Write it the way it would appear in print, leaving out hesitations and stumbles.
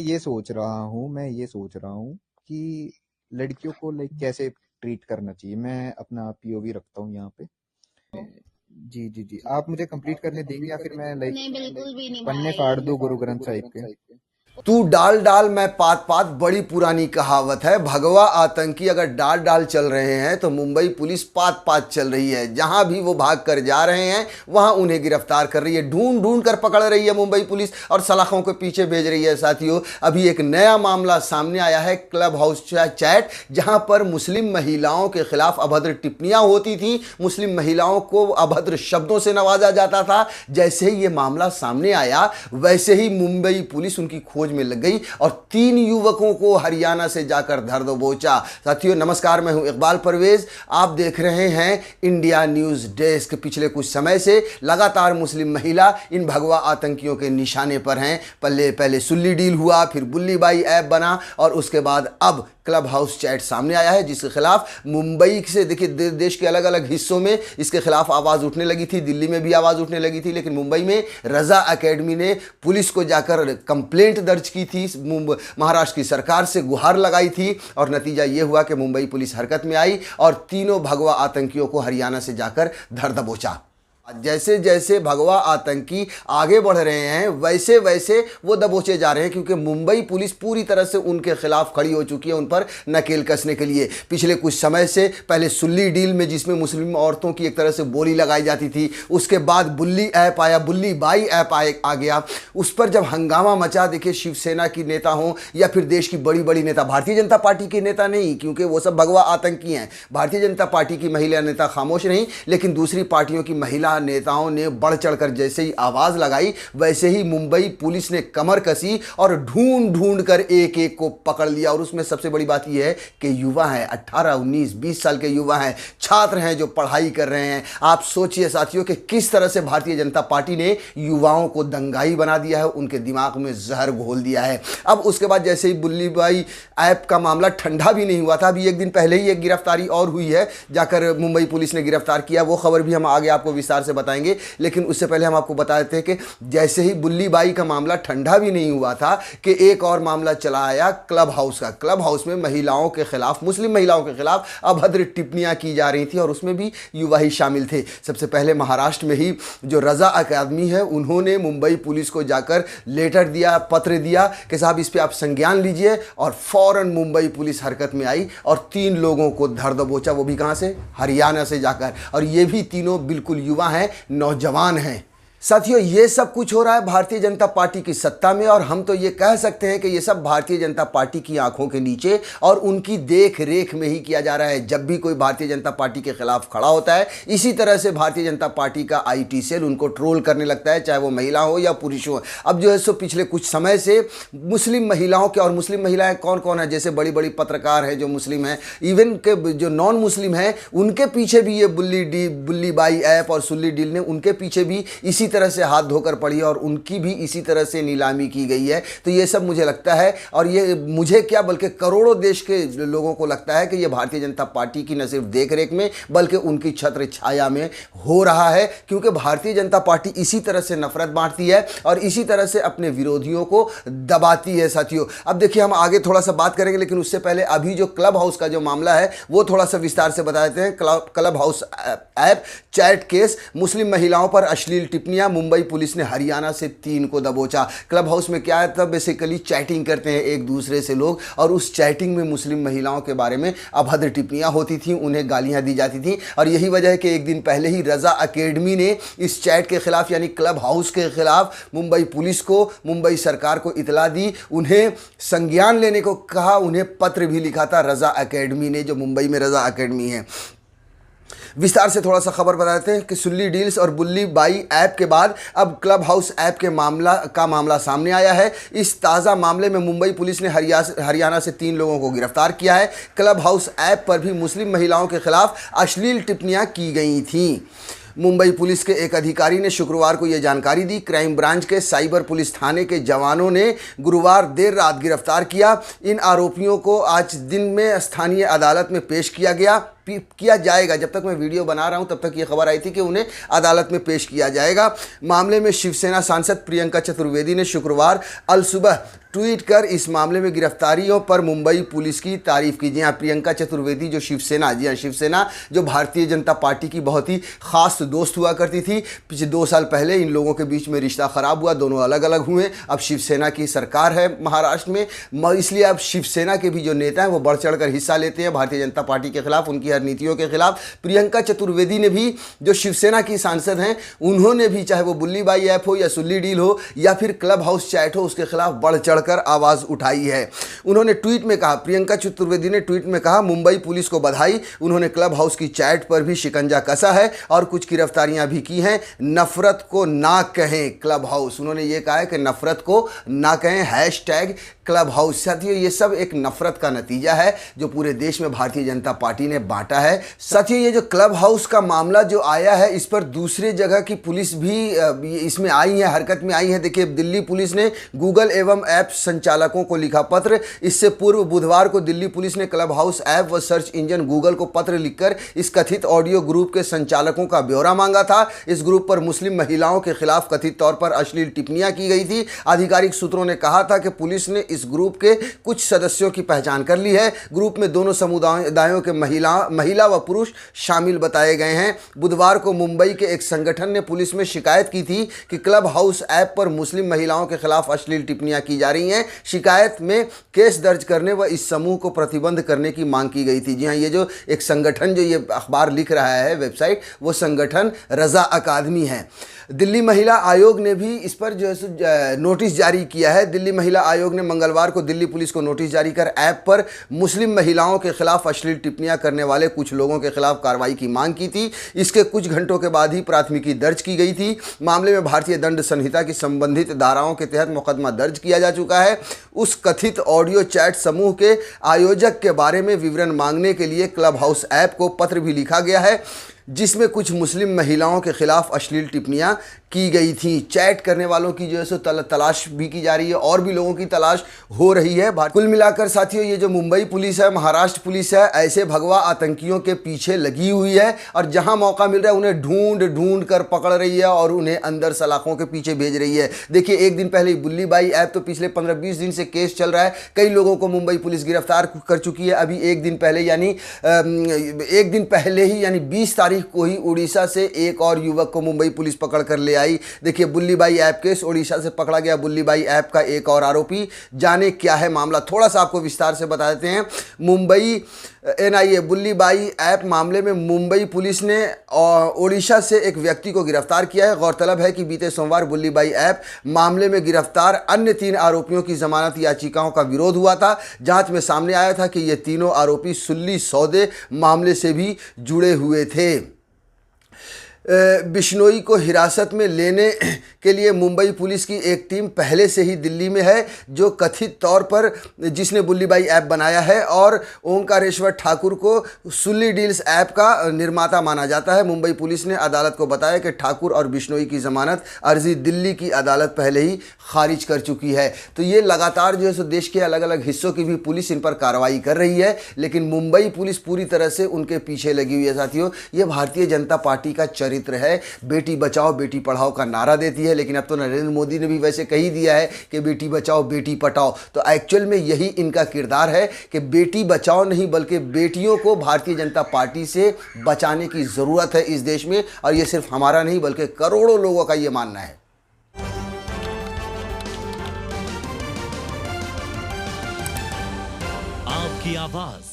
मैं ये सोच रहा हूँ कि लड़कियों को लाइक कैसे ट्रीट करना चाहिए। मैं अपना पीओवी रखता हूँ यहाँ पे। जी जी जी, आप मुझे कंप्लीट करने देंगे या फिर मैं लाइक नहीं, बिल्कुल भी नहीं पन्ने भाई। फाड़ दूँ गुरु ग्रंथ साहिब के। तू डाल डाल मैं पात पात, बड़ी पुरानी कहावत है। भगवा आतंकी अगर डाल डाल चल रहे हैं तो मुंबई पुलिस पात पात चल रही है। जहां भी वो भाग कर जा रहे हैं वहां उन्हें गिरफ्तार कर रही है, ढूंढ ढूंढ कर पकड़ रही है मुंबई पुलिस और सलाखों के पीछे भेज रही है। साथियों, अभी एक नया मामला सामने आया है, क्लब हाउस चैट, जहां पर मुस्लिम महिलाओं के खिलाफ अभद्र टिप्पणियां होती थी, मुस्लिम महिलाओं को अभद्र शब्दों से नवाजा जाता था। जैसे ही ये मामला सामने आया वैसे ही मुंबई पुलिस उनकी खोज में लग गई और 3 युवकों को हरियाणा से जाकर धर दबोचा। साथियों नमस्कार, मैं हूं इकबाल परवेज, आप देख रहे हैं इंडिया न्यूज डेस्क। पिछले कुछ समय से लगातार मुस्लिम महिला इन भगवा आतंकियों के निशाने पर हैं। पहले सुल्ली डील हुआ, फिर बुल्ली बाई ऐप बना और उसके बाद अब क्लब हाउस चैट सामने आया है, जिसके खिलाफ मुंबई से देखिए देश के अलग अलग हिस्सों में इसके खिलाफ आवाज़ उठने लगी थी, दिल्ली में भी आवाज़ उठने लगी थी, लेकिन मुंबई में रजा एकेडमी ने पुलिस को जाकर कंप्लेंट दर्ज की थी, महाराष्ट्र की सरकार से गुहार लगाई थी और नतीजा ये हुआ कि मुंबई पुलिस हरकत में आई और तीनों भगवा आतंकियों को हरियाणा से जाकर धर दबोचा। जैसे जैसे भगवा आतंकी आगे बढ़ रहे हैं वैसे वैसे वो दबोचे जा रहे हैं, क्योंकि मुंबई पुलिस पूरी तरह से उनके खिलाफ खड़ी हो चुकी है, उन पर नकेल कसने के लिए। पिछले कुछ समय से पहले सुल्ली डील में जिसमें मुस्लिम औरतों की एक तरह से बोली लगाई जाती थी, उसके बाद बुल्ली ऐप आया, बुल्ली बाई ऐप आ गया। उस पर जब हंगामा मचा, देखिए शिवसेना की नेता हों या फिर देश की बड़ी बड़ी नेता, भारतीय जनता पार्टी के नेता नहीं, क्योंकि वो सब भगवा आतंकी हैं, भारतीय जनता पार्टी की महिला नेता खामोश नहीं, लेकिन दूसरी पार्टियों की महिला नेताओं ने बढ़ चढ़कर जैसे ही आवाज लगाई वैसे ही मुंबई पुलिस ने कमर कसी और ढूंढ ढूंढ कर एक एक को पकड़ लिया। और उसमें सबसे बड़ी बात यह है कि युवा हैं, 18, 19, 20 साल के युवा हैं, छात्र हैं जो पढ़ाई कर रहे हैं। आप सोचिए साथियों कि किस तरह से भारतीय जनता पार्टी ने युवाओं को दंगाई बना दिया है, उनके दिमाग में जहर घोल दिया है। अब उसके बाद जैसे ही बुल्ली बाई ऐप का मामला ठंडा भी नहीं हुआ था, अभी एक दिन पहले ही एक गिरफ्तारी और हुई है, जाकर मुंबई पुलिस ने गिरफ्तार किया। वो खबर भी हम आगे आपको विस्तार से बताएंगे, लेकिन उससे पहले हम आपको बता देते हैं कि जैसे ही बुल्ली बाई का मामला ठंडा भी नहीं हुआ था कि एक और मामला चला आया क्लब हाउस का। क्लब हाउस में महिलाओं के खिलाफ, मुस्लिम महिलाओं के खिलाफ अभद्र टिप्पणियां की जा रही थी और उसमें भी युवा ही शामिल थे। सबसे पहले महाराष्ट्र में ही जो रजा अकादमी है, उन्होंने मुंबई पुलिस को जाकर लेटर दिया, पत्र दिया कि साहब इस पर आप संज्ञान लीजिए, और फौरन मुंबई पुलिस हरकत में आई और 3 लोगों को धर दबोचा, वो भी कहां से, हरियाणा से जाकर। और ये भी तीनों बिल्कुल युवा हैं, नौजवान हैं। साथियों ये सब कुछ हो रहा है भारतीय जनता पार्टी की सत्ता में, और हम तो ये कह सकते हैं कि ये सब भारतीय जनता पार्टी की आंखों के नीचे और उनकी देख रेख में ही किया जा रहा है। जब भी कोई भारतीय जनता पार्टी के खिलाफ खड़ा होता है, इसी तरह से भारतीय जनता पार्टी का आईटी सेल उनको ट्रोल करने लगता है, चाहे वो महिला हो या पुरुष हो। अब जो है सो पिछले कुछ समय से मुस्लिम महिलाओं के, और मुस्लिम महिलाएं कौन कौन है, जैसे बड़ी बड़ी पत्रकार हैं जो मुस्लिम हैं, इवन के जो नॉन मुस्लिम हैं, उनके पीछे भी ये बुल्ली बाई ऐप और सुल्ली डील ने, उनके पीछे भी इसी तरह से हाथ धोकर पड़ी है और उनकी भी इसी तरह से नीलामी की गई है। तो ये सब मुझे लगता है, और ये मुझे क्या बल्कि करोड़ों देश के लोगों को लगता है कि ये भारतीय जनता पार्टी की न सिर्फ देख रेख में बल्कि उनकी छत्र छाया में हो रहा है, क्योंकि भारतीय जनता पार्टी इसी तरह से नफरत बांटती है और इसी तरह से अपने विरोधियों को दबाती है। साथियों अब देखिए हम आगे थोड़ा सा बात करेंगे, लेकिन उससे पहले अभी जो क्लब हाउस का जो मामला है वो थोड़ा सा विस्तार से बता देते हैं। Clubhouse app chat case, Muslim महिलाओं पर अश्लील टिप्पणियां, मुंबई पुलिस ने हरियाणा से 3 को दबोचा। क्लब हाउस में क्या है, तब बेसिकली चैटिंग करते हैं एक दूसरे से लोग, और उस चैटिंग में मुस्लिम महिलाओं के बारे में अभद्र टिप्पणियां होती थी, उन्हें गालियां दी जाती थी। और यही वजह है कि एक दिन पहले ही रजा एकेडमी ने इस चैट के खिलाफ, यानी क्लब हाउस के खिलाफ मुंबई पुलिस को, मुंबई सरकार को इतला दी, उन्हें संज्ञान लेने को कहा, उन्हें पत्र भी लिखा था रजा एकेडमी ने, जो मुंबई में रजा एकेडमी है। विस्तार से थोड़ा सा खबर बताते हैं कि सुल्ली डील्स और बुल्ली बाई ऐप के बाद अब क्लब हाउस ऐप के मामला सामने आया है। इस ताज़ा मामले में मुंबई पुलिस ने हरियाणा से 3 लोगों को गिरफ्तार किया है। क्लब हाउस ऐप पर भी मुस्लिम महिलाओं के खिलाफ अश्लील टिप्पणियां की गई थीं। मुंबई पुलिस के एक अधिकारी ने शुक्रवार को यह जानकारी दी। क्राइम ब्रांच के साइबर पुलिस थाने के जवानों ने गुरुवार देर रात गिरफ्तार किया। इन आरोपियों को आज दिन में स्थानीय अदालत में पेश किया गया। किया जाएगा। जब तक मैं वीडियो बना रहा हूं तब तक ये खबर आई थी कि उन्हें अदालत में पेश किया जाएगा। मामले में शिवसेना सांसद प्रियंका चतुर्वेदी ने शुक्रवार अल सुबह ट्वीट कर इस मामले में गिरफ्तारियों पर मुंबई पुलिस की तारीफ की। जी हाँ, प्रियंका चतुर्वेदी जो शिवसेना, जी हाँ शिवसेना जो भारतीय जनता पार्टी की बहुत ही खास दोस्त हुआ करती थी। पिछले 2 साल पहले इन लोगों के बीच में रिश्ता खराब हुआ, दोनों अलग अलग हुए। अब शिवसेना की सरकार है महाराष्ट्र में, इसलिए अब शिवसेना के भी जो नेता हैं वो बढ़ चढ़ कर हिस्सा लेते हैं भारतीय जनता पार्टी के खिलाफ, उनकी हर नीतियों के खिलाफ। प्रियंका चतुर्वेदी ने भी, जो शिवसेना की सांसद हैं, उन्होंने भी, चाहे वो बुल्ली बाई ऐप हो या सुल्ली डील हो या फिर क्लब हाउस चैट हो, उसके खिलाफ बढ़ चढ़ कर आवाज उठाई है। उन्होंने ट्वीट में कहा, प्रियंका चतुर्वेदी ने ट्वीट में कहा, मुंबई पुलिस को बधाई, उन्होंने क्लब हाउस की चैट पर भी शिकंजा कसा है और कुछ गिरफ्तारियां भी की हैं। नफरत को ना कहें क्लब हाउस, उन्होंने ये कहा है कि नफरत को ना कहें, हैशटैग क्लब हाउस। साथियों, ये सब एक नफरत का नतीजा है जो पूरे देश में भारतीय जनता पार्टी ने बांटा है। साथियों, ये जो क्लब हाउस का मामला जो आया है, इस पर दूसरे जगह की पुलिस भी इसमें आई है, हरकत में आई है। देखिए, दिल्ली पुलिस ने गूगल एवं ऐप संचालकों को लिखा पत्र। इससे पूर्व बुधवार को दिल्ली पुलिस ने क्लब हाउस ऐप व सर्च इंजन गूगल को पत्र लिखकर इस कथित ऑडियो ग्रुप के संचालकों का ब्यौरा मांगा था। इस ग्रुप पर मुस्लिम महिलाओं के खिलाफ कथित तौर पर अश्लील टिप्पणियां की गई थी। आधिकारिक सूत्रों ने कहा था कि पुलिस ने इस ग्रुप के कुछ सदस्यों की पहचान कर ली है। ग्रुप में दोनों समुदायों के महिला व पुरुष शामिल बताए गए हैं। बुधवार को मुंबई के एक संगठन ने पुलिस में शिकायत की थी कि क्लब हाउस ऐप पर मुस्लिम महिलाओं के खिलाफ अश्लील टिप्पणियां की जा रही हैं। शिकायत में केस दर्ज करने व इस समूह को प्रतिबंध करने की मांग की गई थी। जी हाँ, ये जो एक संगठन, जो ये अखबार लिख रहा है वेबसाइट, वो संगठन रजा अकादमी है। दिल्ली महिला आयोग ने भी इस पर जो है नोटिस जारी किया है। दिल्ली महिला आयोग ने मंगलवार को दिल्ली पुलिस को नोटिस जारी कर ऐप पर मुस्लिम महिलाओं के खिलाफ अश्लील टिप्पणियां करने वाले कुछ लोगों के खिलाफ कार्रवाई की मांग की थी। इसके कुछ घंटों के बाद ही प्राथमिकी दर्ज की गई थी। मामले में भारतीय दंड संहिता की संबंधित धाराओं के तहत मुकदमा दर्ज किया जा चुका है। उस कथित ऑडियो चैट समूह के आयोजक के बारे में विवरण मांगने के लिए क्लब हाउस ऐप को पत्र भी लिखा गया है, जिसमें कुछ मुस्लिम महिलाओं के खिलाफ अश्लील टिप्पणियां की गई थी। चैट करने वालों की जो है सो तलाश भी की जा रही है और भी लोगों की तलाश हो रही है। कुल मिलाकर साथियों, ये जो मुंबई पुलिस है, महाराष्ट्र पुलिस है, ऐसे भगवा आतंकियों के पीछे लगी हुई है और जहां मौका मिल रहा है उन्हें ढूंढ ढूंढ कर पकड़ रही है और उन्हें अंदर सलाखों के पीछे भेज रही है। देखिए, एक दिन पहले बुल्ली बाई ऐप, तो पिछले 15-20 दिन से केस चल रहा है, कई लोगों को मुंबई पुलिस गिरफ्तार कर चुकी है। अभी एक दिन पहले यानी 20 तारीख को ही उड़ीसा से एक और युवक को मुंबई पुलिस पकड़ कर ले आई। देखिए, बुल्ली बाई ऐप केस, उड़ीसा से पकड़ा गया बुल्ली बाई ऐप का एक और आरोपी। जाने क्या है मामला, थोड़ा सा आपको विस्तार से बता देते हैं। मुंबई एनआईए बुल्ली बाई ऐप मामले में मुंबई पुलिस ने ओडिशा से एक व्यक्ति को गिरफ्तार किया है। गौरतलब है कि बीते सोमवार बुल्ली बाई ऐप मामले में गिरफ्तार अन्य 3 आरोपियों की जमानत याचिकाओं का विरोध हुआ था। जांच में सामने आया था कि ये तीनों आरोपी सुल्ली सौदे मामले से भी जुड़े हुए थे। बिश्नोई को हिरासत में लेने के लिए मुंबई पुलिस की एक टीम पहले से ही दिल्ली में है, जो कथित तौर पर जिसने बुल्ली बाई ऐप बनाया है और ओंकारेश्वर ठाकुर को सुल्ली डील्स ऐप का निर्माता माना जाता है। मुंबई पुलिस ने अदालत को बताया कि ठाकुर और बिश्नोई की जमानत अर्जी दिल्ली की अदालत पहले ही खारिज कर चुकी है। तो ये लगातार जो है सो देश के अलग अलग हिस्सों की भी पुलिस इन पर कार्रवाई कर रही है, लेकिन मुंबई पुलिस पूरी तरह से उनके पीछे लगी हुई है। साथियों, ये भारतीय जनता पार्टी का चरित्र है। बेटी बचाओ बेटी पढ़ाओ का नारा देती है, लेकिन अब तो नरेंद्र मोदी ने भी वैसे कही दिया है कि बेटी बचाओ बेटी पढ़ाओ। तो एक्चुअल में यही इनका किरदार है कि बेटी बचाओ नहीं, बल्कि बेटियों को भारतीय जनता पार्टी से बचाने की जरूरत है इस देश में। और ये सिर्फ हमारा नहीं बल्कि करोड़ों लोगों का ये मानना है। आपकी आवाज